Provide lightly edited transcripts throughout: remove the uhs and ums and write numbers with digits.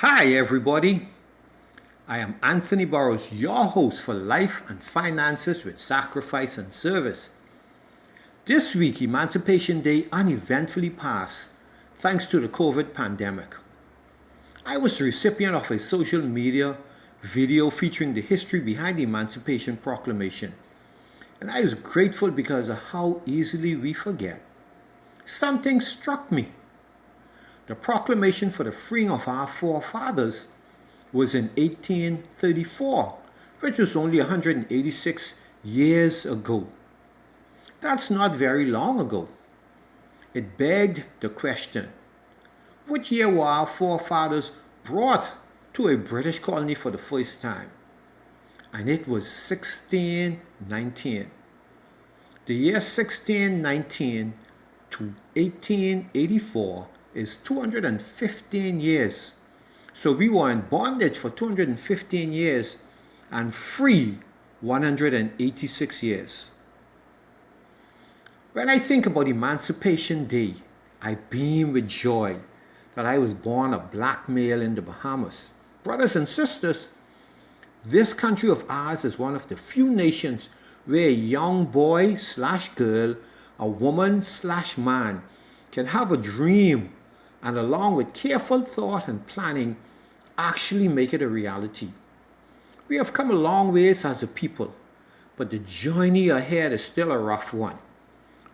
Hi, everybody. I am Anthony Burrows, your host for Life and Finances with Sacrifice and Service. This week, Emancipation Day uneventfully passed thanks to the COVID pandemic. I was the recipient of a social media video featuring the history behind the Emancipation Proclamation, and I was grateful because of how easily we forget. Something struck me. The proclamation for the freeing of our forefathers was in 1834, which was only 186 years ago. That's not very long ago. It begged the question, which year were our forefathers brought to a British colony for the first time? And it was 1619. The year 1619 to 1884 is 215 years. So we were in bondage for 215 years and free 186 years. When I think about Emancipation Day, I beam with joy that I was born a black male in the Bahamas. Brothers and sisters, this country of ours is one of the few nations where a young boy/girl, a woman/man can have a dream and along with careful thought and planning, actually make it a reality. We have come a long ways as a people, but the journey ahead is still a rough one.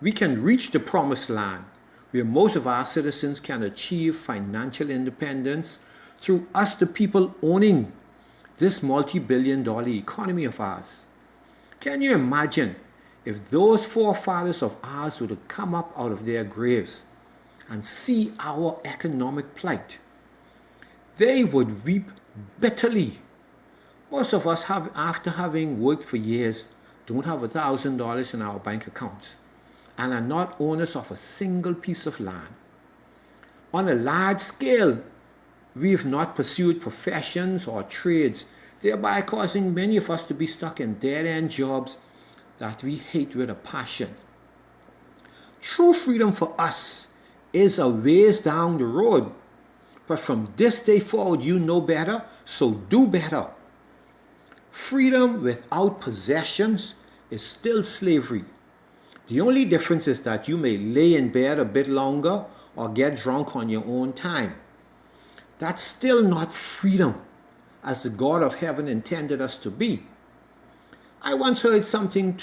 We can reach the promised land, where most of our citizens can achieve financial independence through us the people owning this multi-billion-dollar economy of ours. Can you imagine if those forefathers of ours would have come up out of their graves and see our economic plight? They would weep bitterly. Most of us have, after having worked for years, don't have $1,000 in our bank accounts and are not owners of a single piece of land. On a large scale, we've not pursued professions or trades, thereby causing many of us to be stuck in dead-end jobs that we hate with a passion. True freedom for us is a ways down the road. But from this day forward, you know better, so do better. Freedom without possessions is still slavery. The only difference is that you may lay in bed a bit longer or get drunk on your own time. That's still not freedom, as the God of heaven intended us to be. I once heard something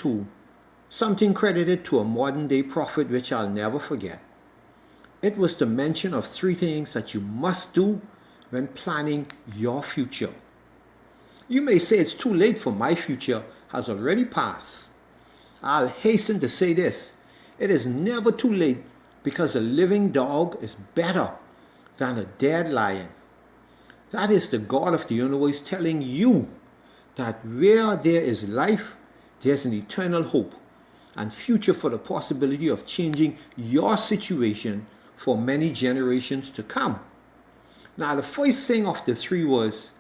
credited to a modern day prophet which I'll never forget. It was the mention of 3 things that you must do when planning your future. You may say it's too late, for my future has already passed. I'll hasten to say this: it is never too late, because a living dog is better than a dead lion. That is the God of the universe telling you that where there is life, there's an eternal hope and future for the possibility of changing your situation for many generations to come. Now, the first thing of the 3 was,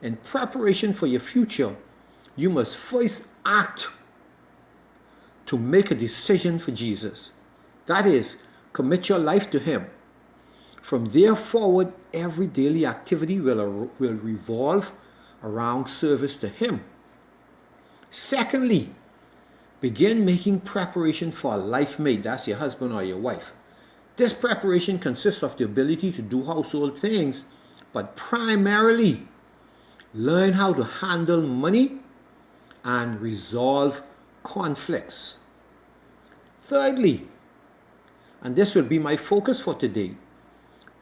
in preparation for your future, you must first act to make a decision for Jesus. That is, commit your life to Him. From there forward, every daily activity will revolve around service to Him. Secondly, begin making preparation for a life mate. That's your husband or your wife. This preparation consists of the ability to do household things, but primarily learn how to handle money and resolve conflicts. Thirdly, and this will be my focus for today,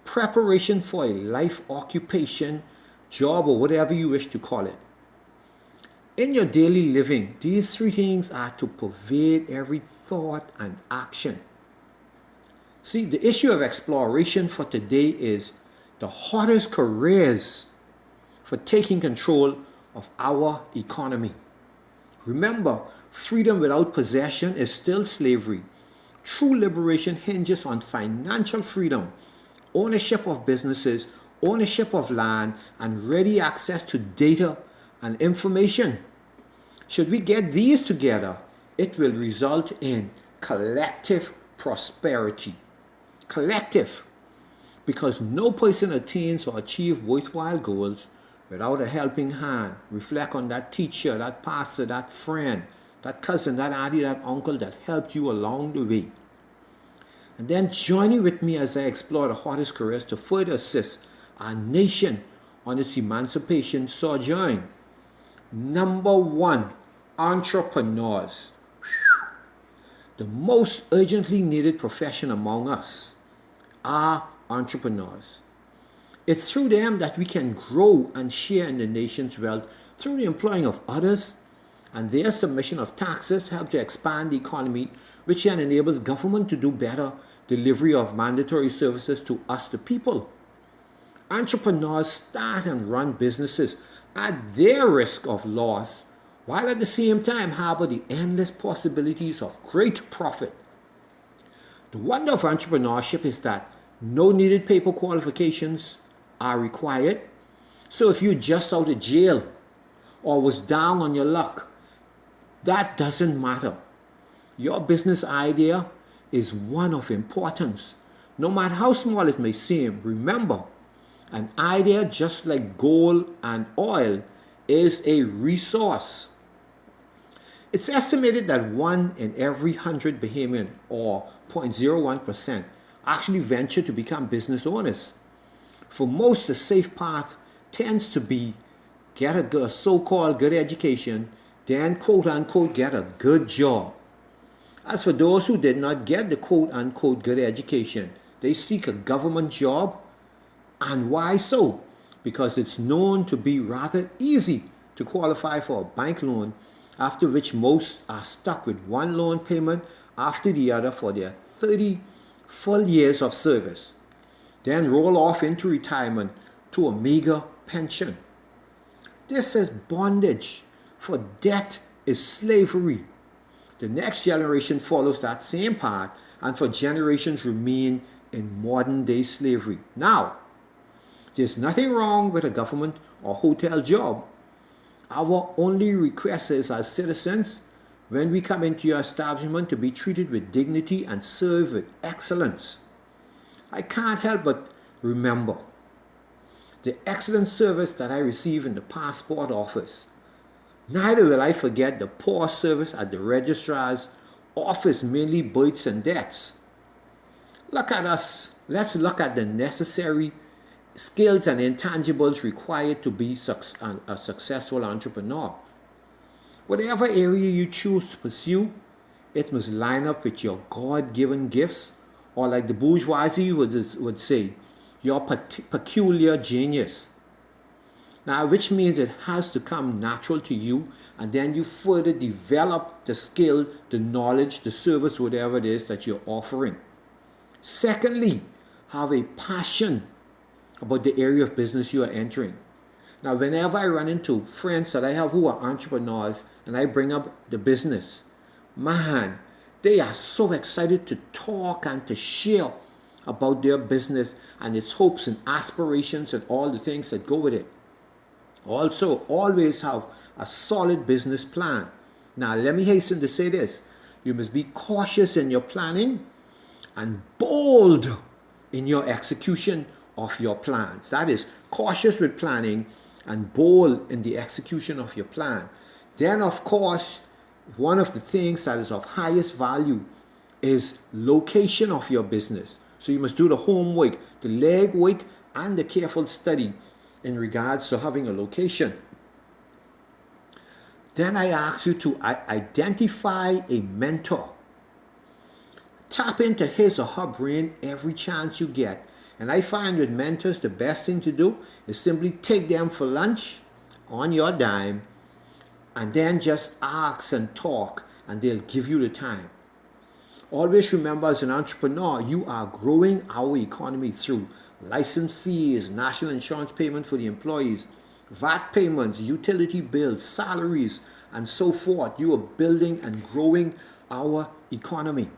preparation for a life occupation, job, or whatever you wish to call it. In your daily living, these 3 things are to pervade every thought and action. See, the issue of exploration for today is the hottest careers for taking control of our economy. Remember, freedom without possession is still slavery. True liberation hinges on financial freedom, ownership of businesses, ownership of land, and ready access to data and information. Should we get these together, it will result in collective prosperity. Collective. Because no person attains or achieves worthwhile goals without a helping hand. Reflect on that teacher, that pastor, that friend, that cousin, that auntie, that uncle that helped you along the way. And then join in with me as I explore the hottest careers to further assist our nation on its emancipation sojourn. Number one, entrepreneurs. The most urgently needed profession among us are entrepreneurs. It's through them that we can grow and share in the nation's wealth through the employing of others, and their submission of taxes help to expand the economy, which then enables government to do better delivery of mandatory services to us, the people. Entrepreneurs start and run businesses at their risk of loss, while at the same time harbor the endless possibilities of great profit. The wonder of entrepreneurship is that no needed paper qualifications are required. So if you're just out of jail or was down on your luck, that doesn't matter. Your business idea is one of importance. No matter how small it may seem, remember, an idea, just like gold and oil, is a resource. It's estimated that 1 in every 100 Bahamian, or 0.01%, actually venture to become business owners. For most, the safe path tends to be get a so-called good education, then quote-unquote get a good job. As for those who did not get the quote-unquote good education, they seek a government job. And why so? Because it's known to be rather easy to qualify for a bank loan, after which most are stuck with one loan payment after the other for their 30 full years of service, then roll off into retirement to a meager pension. This is bondage, for debt is slavery. The next generation follows that same path, and for generations remain in modern day slavery. Now, there's nothing wrong with a government or hotel job. Our only request is, as citizens, when we come into your establishment, to be treated with dignity and served with excellence. I can't help but remember the excellent service that I received in the passport office. Neither will I forget the poor service at the registrar's office, mainly births and deaths. Look at us. Let's look at the necessary skills and intangibles required to be a successful entrepreneur. Whatever area you choose to pursue, it must line up with your God-given gifts, or like the bourgeoisie would say, your peculiar genius. Now, which means it has to come natural to you, and then you further develop the skill, the knowledge, the service, whatever it is that you're offering. Secondly, have a passion about the area of business you are entering. Now, whenever I run into friends that I have who are entrepreneurs and I bring up the business, man, they are so excited to talk and to share about their business and its hopes and aspirations and all the things that go with it. Also, always have a solid business plan. Now, let me hasten to say this. You must be cautious in your planning and bold in your execution of your plans. That is, cautious with planning and bold in the execution of your plan. Then, of course, one of the things that is of highest value is location of your business. So you must do the homework, the legwork, and the careful study in regards to having a location. Then I ask you to identify a mentor. Tap into his or her brain every chance you get. And I find with mentors, the best thing to do is simply take them for lunch on your dime, and then just ask and talk, and they'll give you the time. Always remember, as an entrepreneur, you are growing our economy through license fees, national insurance payment for the employees, VAT payments, utility bills, salaries, and so forth. You are building and growing our economy.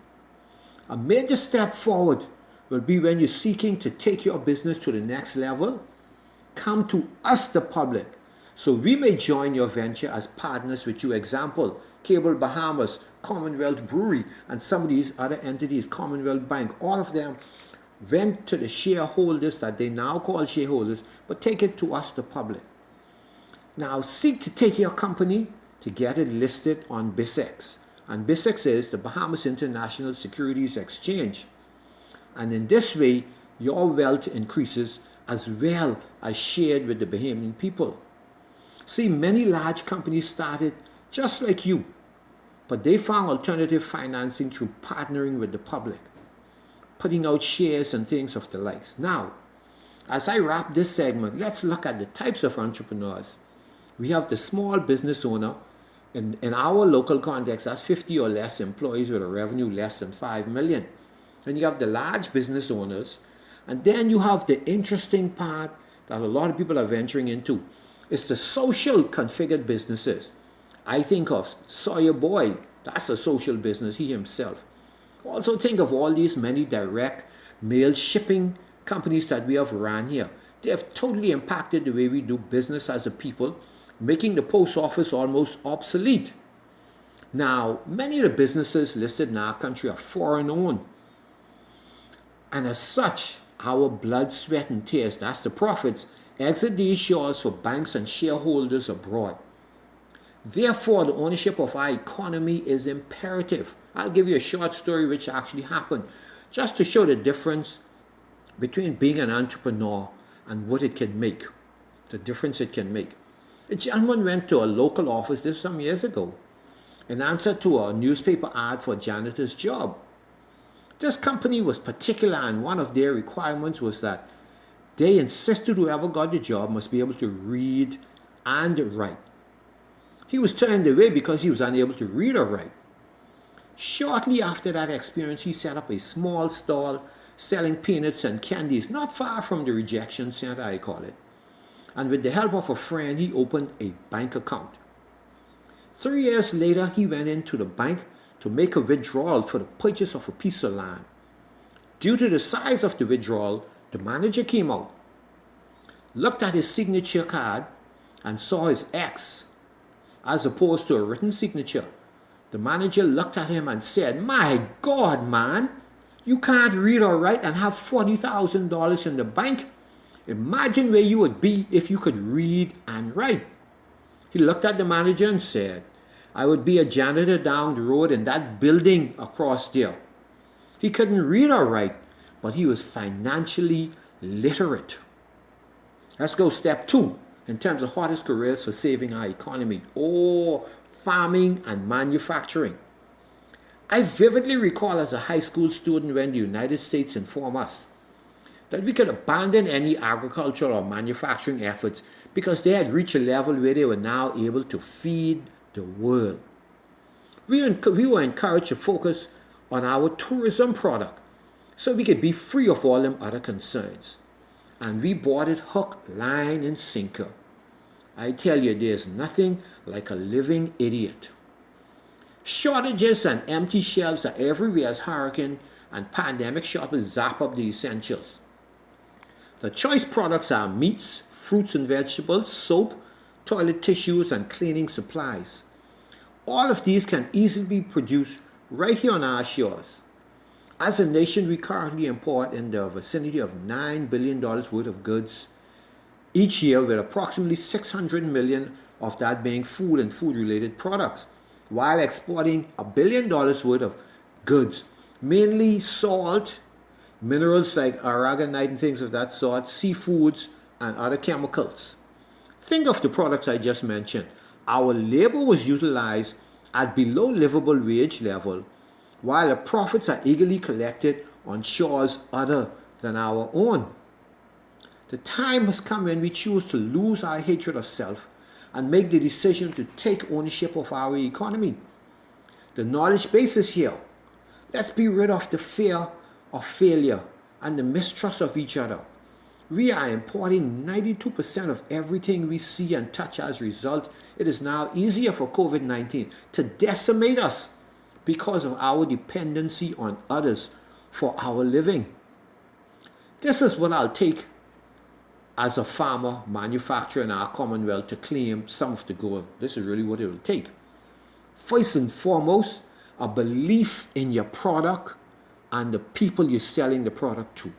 A major step forward will be when you're seeking to take your business to the next level. Come to us, the public, so we may join your venture as partners with you. Example, Cable Bahamas, Commonwealth Brewery, and some of these other entities, Commonwealth Bank, all of them went to the shareholders that they now call shareholders, but take it to us, the public. Now seek to take your company to get it listed on BISX. And BISX is the Bahamas International Securities Exchange. And in this way, your wealth increases as well as shared with the Bahamian people. See, many large companies started just like you, but they found alternative financing through partnering with the public, putting out shares and things of the likes. Now, as I wrap this segment, let's look at the types of entrepreneurs. We have the small business owner. In our local context, that's 50 or less employees with a revenue less than 5 million. And you have the large business owners. And then you have the interesting part that a lot of people are venturing into. It's the social configured businesses. I think of Sawyer Boy. That's a social business, he himself. Also think of all these many direct mail shipping companies that we have ran here. They have totally impacted the way we do business as a people, making the post office almost obsolete. Now, many of the businesses listed in our country are foreign owned. And as such, our blood, sweat, and tears, that's the profits, exit these shores for banks and shareholders abroad. Therefore, the ownership of our economy is imperative. I'll give you a short story which actually happened, just to show the difference between being an entrepreneur and what it can make, the difference it can make. A gentleman went to a local office this some years ago in answer to a newspaper ad for a janitor's job. This company was particular, and one of their requirements was that they insisted whoever got the job must be able to read and write. He was turned away because he was unable to read or write. Shortly after that experience, he set up a small stall selling peanuts and candies, not far from the rejection center, I call it. And with the help of a friend, he opened a bank account. 3 years later, he went into the bank to make a withdrawal for the purchase of a piece of land. Due to the size of the withdrawal, the manager came out, looked at his signature card, and saw his X as opposed to a written signature. The manager looked at him and said, "My God, man, you can't read or write and have $40,000 in the bank? Imagine where you would be if you could read and write." He looked at the manager and said, "I would be a janitor down the road in that building across there." He couldn't read or write, but he was financially literate. Let's go step 2 in terms of hottest careers for saving our economy. Farming and manufacturing. I vividly recall as a high school student when the United States informed us that we could abandon any agricultural or manufacturing efforts because they had reached a level where they were now able to feed the world. We were encouraged to focus on our tourism product so we could be free of all them other concerns. And we bought it hook, line, and sinker. I tell you, there's nothing like a living idiot. Shortages and empty shelves are everywhere as hurricane and pandemic shoppers zap up the essentials. The choice products are meats, fruits and vegetables, soap, toilet tissues, and cleaning supplies. All of these can easily be produced right here on our shores. As a nation, we currently import in the vicinity of $9 billion worth of goods each year, with approximately 600 million of that being food and food-related products, while exporting $1 billion worth of goods, mainly salt, minerals like aragonite and things of that sort, seafoods, and other chemicals. Think of the products I just mentioned. Our labor was utilized at below livable wage level, while the profits are eagerly collected on shores other than our own. The time has come when we choose to lose our hatred of self and make the decision to take ownership of our economy. The knowledge base is here. Let's be rid of the fear of failure and the mistrust of each other. We are importing 92% of everything we see and touch. As a result, it is now easier for COVID-19 to decimate us because of our dependency on others for our living. This is what I'll take as a farmer, manufacturer in our Commonwealth to claim some of the gold. This is really what it will take. First and foremost, a belief in your product and the people you're selling the product to.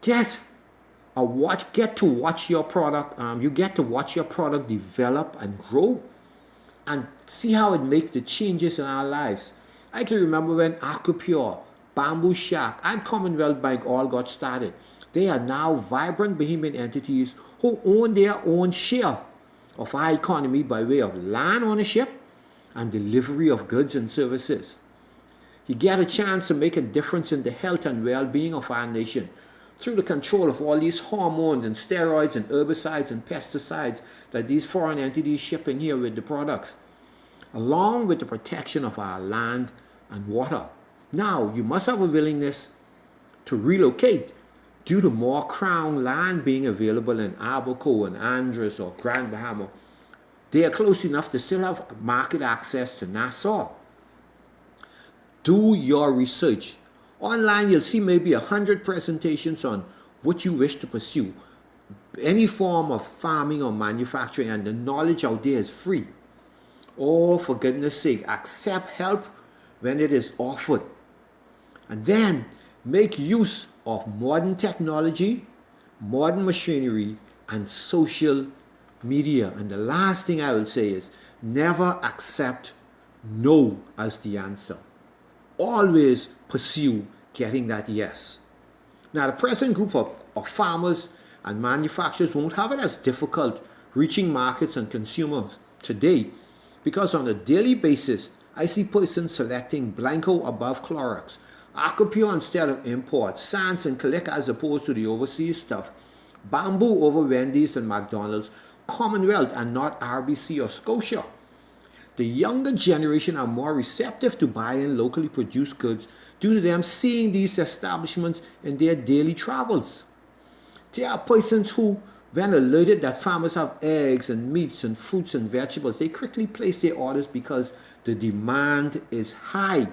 Get get to watch your product. You get to watch your product develop and grow, and see how it makes the changes in our lives. I can remember when Aquapure, Bamboo Shack, and Commonwealth Bank all got started. They are now vibrant Bahamian entities who own their own share of our economy by way of land ownership and delivery of goods and services. You get a chance to make a difference in the health and well-being of our nation through the control of all these hormones and steroids and herbicides and pesticides that these foreign entities ship in here with the products, along with the protection of our land and water. Now, you must have a willingness to relocate due to more crown land being available in Abaco and Andros or Grand Bahama. They are close enough to still have market access to Nassau. Do your research. Online, you'll see maybe 100 presentations on what you wish to pursue. Any form of farming or manufacturing, and the knowledge out there is free. Oh, for goodness sake, accept help when it is offered. And then make use of modern technology, modern machinery, and social media. And the last thing I will say is never accept no as the answer. Always pursue getting that yes. Now, the present group of farmers and manufacturers won't have it as difficult reaching markets and consumers today, because on a daily basis, I see persons selecting Blanco above Clorox, Aquapure instead of import, Sans and Click as opposed to the overseas stuff, Bamboo over Wendy's and McDonald's, Commonwealth and not RBC or Scotia. The younger generation are more receptive to buying locally produced goods due to them seeing these establishments in their daily travels. There are persons who, when alerted that farmers have eggs and meats and fruits and vegetables, they quickly place their orders because the demand is high.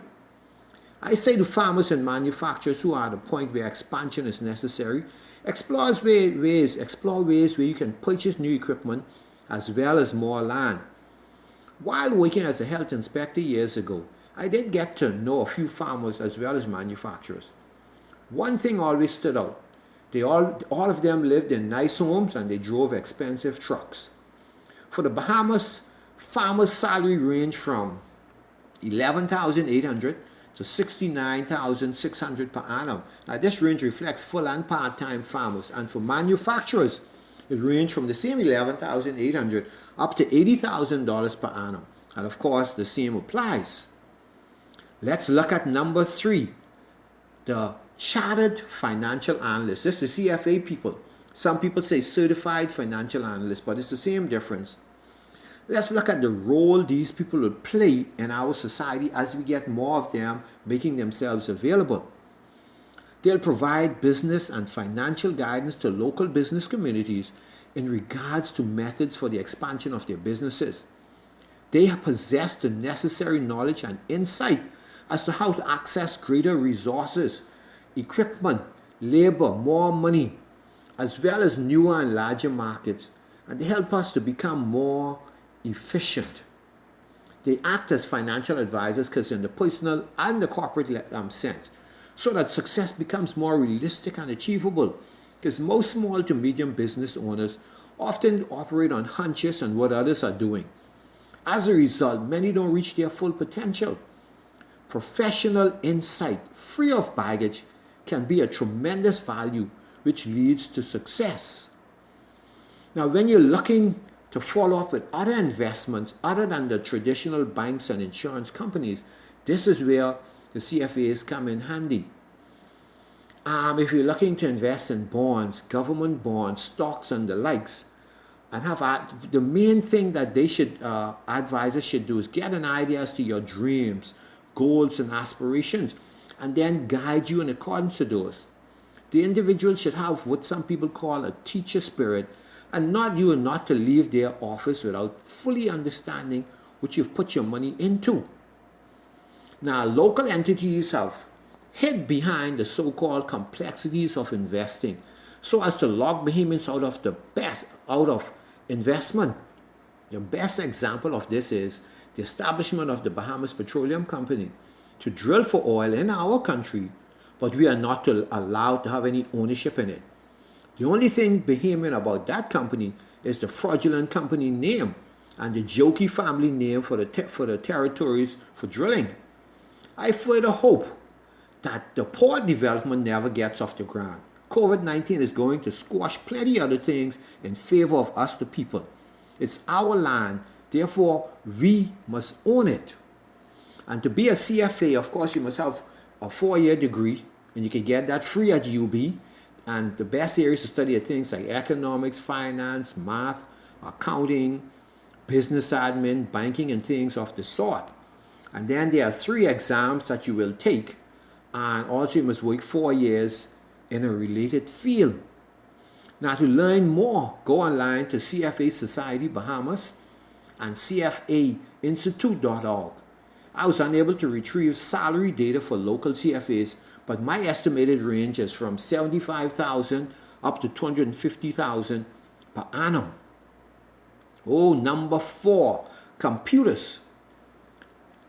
I say to farmers and manufacturers who are at a point where expansion is necessary, explore ways where you can purchase new equipment as well as more land. While working as a health inspector years ago, I did get to know a few farmers as well as manufacturers. One thing always stood out. All of them lived in nice homes and they drove expensive trucks. For the Bahamas, farmers' salary ranged from $11,800 to $69,600 per annum. Now, this range reflects full and part-time farmers, and for manufacturers, it ranged from the same $11,800 up to $80,000 per annum. And of course, the same applies. Let's look at number 3, the Chartered Financial Analyst. This is the CFA people. Some people say Certified Financial Analyst, but it's the same difference. Let's look at the role these people will play in our society as we get more of them making themselves available. They'll provide business and financial guidance to local business communities in regards to methods for the expansion of their businesses. They possess the necessary knowledge and insight as to how to access greater resources, equipment, labor, more money, as well as newer and larger markets, and they help us to become more efficient. They act as financial advisors because in the personal and the corporate sense, so that success becomes more realistic and achievable, because most small to medium business owners often operate on hunches and what others are doing. As a result, many don't reach their full potential. Professional insight, free of baggage, can be a tremendous value which leads to success. Now, when you're looking to follow up with other investments other than the traditional banks and insurance companies, this is where the CFAs come in handy. If you're looking to invest in bonds, government bonds, stocks and the likes, and the main thing that advisors should do is get an idea as to your dreams, goals and aspirations, and then guide you in accordance to those. The individual should have what some people call a teacher spirit, and not to leave their office without fully understanding what you've put your money into. Now, local entities have hid behind the so-called complexities of investing so as to lock Bahamians out of investment. The best example of this is the establishment of the Bahamas Petroleum Company to drill for oil in our country but we are not allowed to have any ownership in it. The only thing Bahamian about that company is the fraudulent company name and the jokey family name for the territories for drilling. I further hope that the port development never gets off the ground. COVID-19 is going to squash plenty other things in favor of us, the people. It's our land, therefore we must own it. And to be a CFA, of course, you must have a 4-year degree, and you can get that free at UB. And the best areas to study are things like economics, finance, math, accounting, business admin, banking, and things of the sort. And then there are 3 exams that you will take, and also you must work 4 years in a related field. Now, to learn more, go online to CFA Society Bahamas and cfainstitute.org. I was unable to retrieve salary data for local CFAs, but my estimated range is from $75,000 up to $250,000 per annum. Oh, number 4, computers.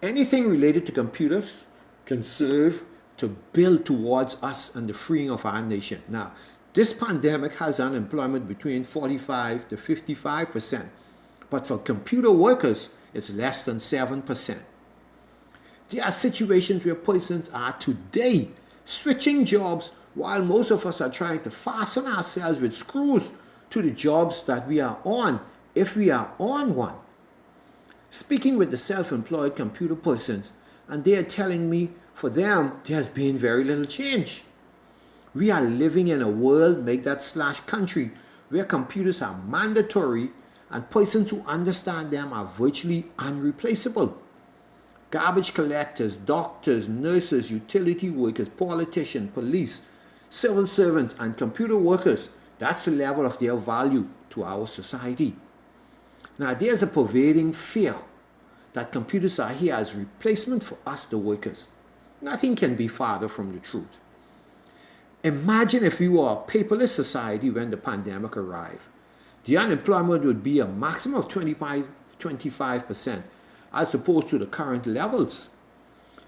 Anything related to computers can serve to build towards us and the freeing of our nation. Now, this pandemic has unemployment between 45 to 55%, but for computer workers, it's less than 7%. There are situations where persons are today switching jobs while most of us are trying to fasten ourselves with screws to the jobs that we are on, if we are on one. Speaking with the self-employed computer persons, and they are telling me for them there has been very little change. We are living in a world, make that slash country, where computers are mandatory and persons who understand them are virtually unreplaceable. Garbage collectors, doctors, nurses, utility workers, politicians, police, civil servants, and computer workers, that's the level of their value to our society. Now, there's a pervading fear that computers are here as replacement for us, the workers. Nothing can be farther from the truth. Imagine if we were a paperless society when the pandemic arrived. The unemployment would be a maximum of 25% as opposed to the current levels.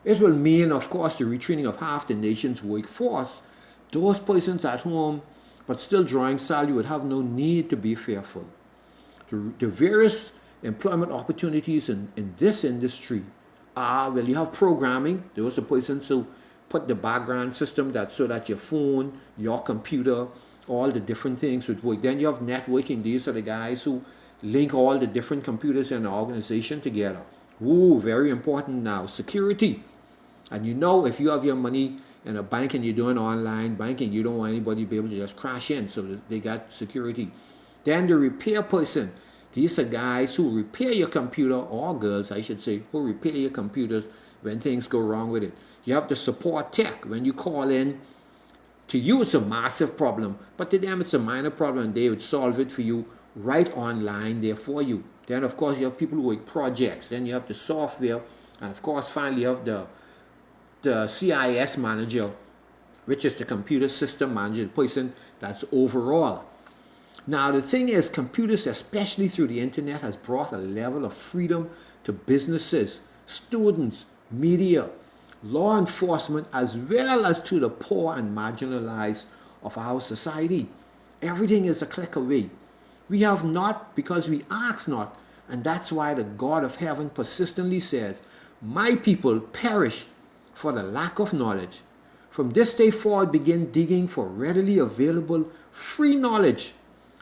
It will mean, of course, the retreating of half the nation's workforce. Those persons at home but still drawing salary would have no need to be fearful. The various employment opportunities in this industry are, well, you have programming. Those are persons who put the background system so that your phone, your computer, all the different things would work. Then you have networking. These are the guys who link all the different computers in the organization together. Ooh, very important now. Security. And you know, if you have your money in a bank and you're doing online banking, you don't want anybody to be able to just crash in, so they got security. Then the repair person. These are guys who repair your computer, or girls, I should say, who repair your computers when things go wrong with it. You have the support tech. When you call in, to you it's a massive problem, but to them it's a minor problem, and they would solve it for you right online there for you. Then, of course, you have people who work projects. Then you have the software, and of course, finally, you have the CIS manager, which is the computer system manager, the person that's overall. Now, the thing is, computers, especially through the internet, has brought a level of freedom to businesses, students, media, law enforcement, as well as to the poor and marginalized of our society. Everything is a click away. We have not because we ask not, and that's why the God of heaven persistently says, "My people perish for the lack of knowledge." From this day forward, begin digging for readily available free knowledge.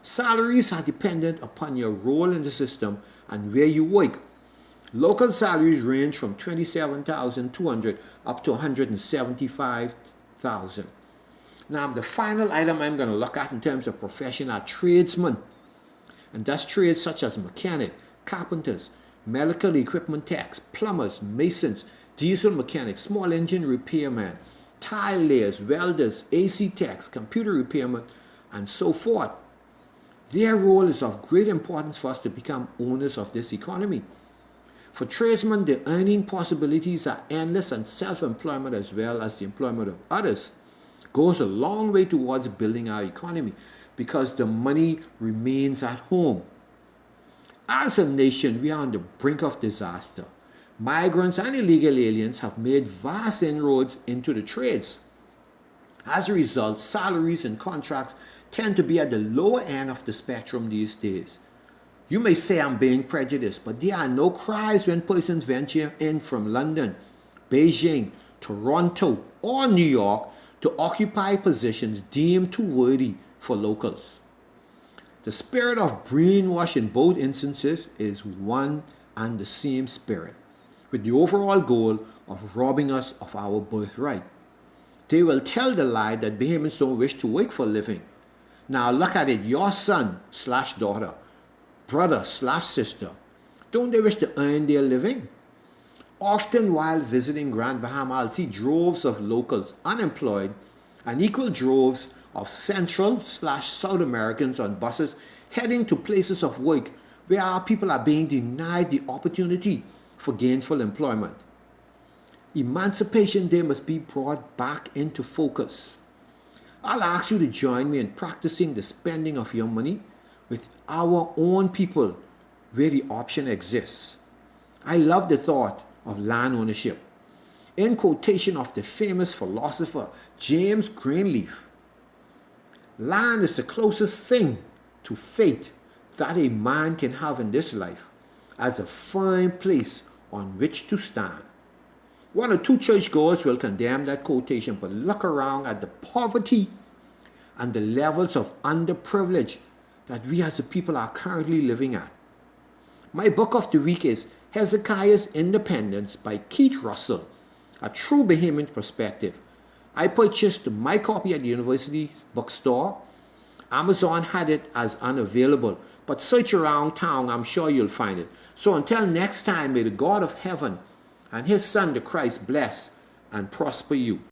Salaries are dependent upon your role in the system and where you work. Local salaries range from $27,200 up to $175,000. Now, the final item I'm going to look at in terms of profession are tradesmen. And that's trades such as mechanic, carpenters, medical equipment techs, plumbers, masons, diesel mechanics, small engine repairmen, tile layers, welders, AC techs, computer repairmen, and so forth. Their role is of great importance for us to become owners of this economy. For tradesmen, the earning possibilities are endless, and self-employment, as well as the employment of others, goes a long way towards building our economy because the money remains at home. As a nation, we are on the brink of disaster. Migrants and illegal aliens have made vast inroads into the trades. As a result, salaries and contracts tend to be at the lower end of the spectrum these days. You may say I'm being prejudiced, but there are no cries when persons venture in from London, Beijing, Toronto, or New York to occupy positions deemed too worthy for locals. The spirit of brainwash in both instances is one and the same spirit, with the overall goal of robbing us of our birthright. They will tell the lie that Bahamians don't wish to work for a living. Now look at it, your son slash daughter, brother slash sister, don't they wish to earn their living? Often while visiting Grand Bahama, I'll see droves of locals unemployed and equal droves of Central slash South Americans on buses heading to places of work where our people are being denied the opportunity for gainful employment. Emancipation Day must be brought back into focus. I'll ask you to join me in practicing the spending of your money with our own people where the option exists. I love the thought of land ownership. In quotation of the famous philosopher James Greenleaf, land is the closest thing to faith that a man can have in this life as a firm place on which to stand. One or two churchgoers will condemn that quotation, but look around at the poverty and the levels of underprivilege that we as a people are currently living at. My book of the week is Hezekiah's Independence by Keith Russell, a true Bahamian perspective. I purchased my copy at the university bookstore. Amazon had it as unavailable, but search around town, I'm sure you'll find it. So until next time, may the God of heaven and his Son, the Christ, bless and prosper you.